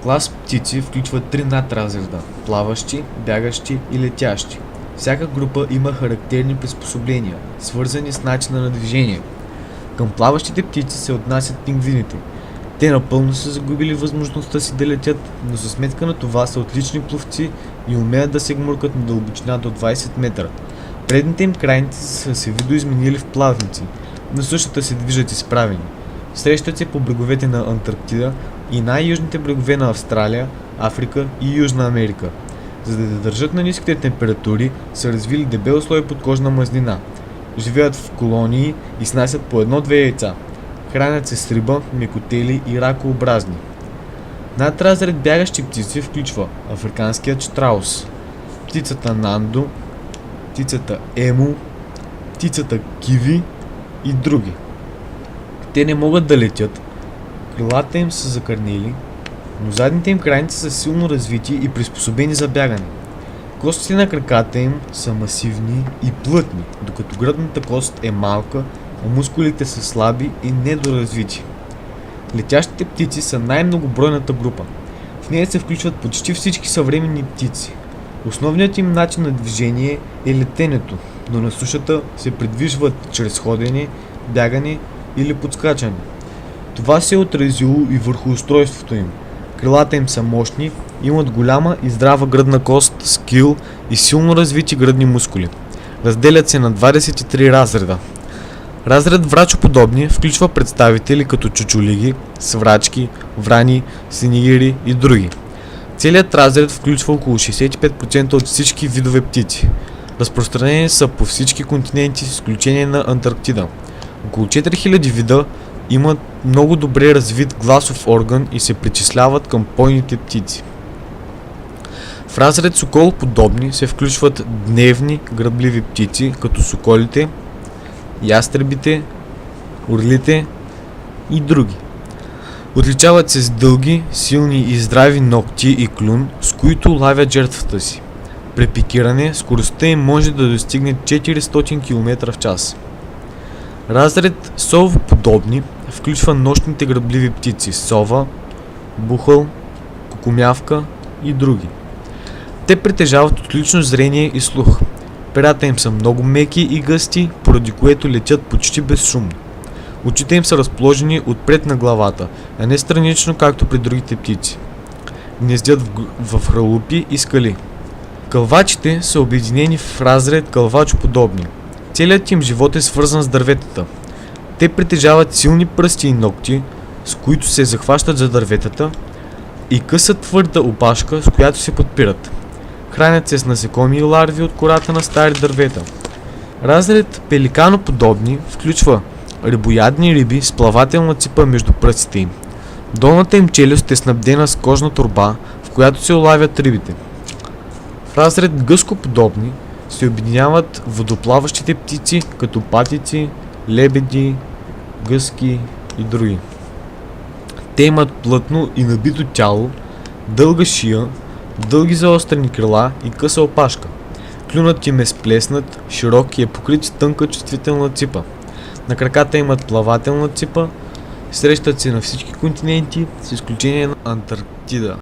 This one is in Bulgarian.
Клас птици включва три надразреда – плаващи, бягащи и летящи. Всяка група има характерни приспособления, свързани с начина на движение. Към плаващите птици се отнасят пингвините. Те напълно са загубили възможността си да летят, но за сметка на това са отлични пловци и умеят да се гмуркат на дълбочина до 20 метра. Предните им крайници са се видоизменили в плавници, на сушата се движат изправени. Срещат се по бреговете на Антарктида и най-южните брегове на Австралия, Африка и Южна Америка. За да държат на ниските температури, са развили дебел слой подкожна мазнина. Живеят в колонии и снасят по едно-две яйца. Хранят се с риба, мекотели и ракообразни. Надразред бягащи птици включва африканският щраус, птицата нандо, птицата ему, птицата киви и други. Те не могат да летят, крилата им са закърнели, но задните им крайници са силно развити и приспособени за бягане. Костите на краката им са масивни и плътни, докато гръдната кост е малка, а мускулите са слаби и недоразвити. Летящите птици са най-многобройната група. В нея се включват почти всички съвременни птици. Основният им начин на движение е летенето, но на сушата се придвижват чрез ходене, бягане или подскачане. Това се е отразило и върху устройството им. Крилата им са мощни, имат голяма и здрава гръдна кост, скил и силно развити гръдни мускули. Разделят се на 23 разреда. Разред врачоподобни включва представители като чучулиги, сврачки, врани, синигири и други. Целият разред включва около 65% от всички видове птици. Разпространени са по всички континенти с изключение на Антарктида. Около 4000 вида имат много добре развит гласов орган и се причисляват към пойните птици. В разред соколоподобни се включват дневни грабливи птици, като соколите, ястребите, орлите и други. Отличават се с дълги, силни и здрави ногти и клюн, с които лавят жертвата си. При пикиране скоростта им може да достигне 400 км в час. Разред совоподобни включва нощните грабливи птици – сова, бухъл, кукумявка и други. Те притежават отлично зрение и слух. Перата им са много меки и гъсти, поради което летят почти безшумно. Очите им са разположени отпред на главата, а не странично, както при другите птици. Гнездят в хралупи и скали. Кълвачите са обединени в разред кълвачоподобни. Целият им живот е свързан с дърветата. Те притежават силни пръсти и ногти, с които се захващат за дърветата, и къса твърда опашка, с която се подпират. Хранят се с насекоми и ларви от кората на стари дървета. Разред пеликаноподобни включва рибоядни риби с плавателна ципа между пръстите им. Долната им челюст е снабдена с кожна торба, в която се улавят рибите. В разред гъскоподобни се обединяват водоплаващите птици, като патици, лебеди, гъски и други. Те имат плътно и набито тяло, дълга шия, дълги заострени крила и къса опашка. Клюнът им е сплеснат, широк и е покрит с тънка чувствителна ципа. На краката имат плавателна ципа, срещат се на всички континенти, с изключение на Антарктида.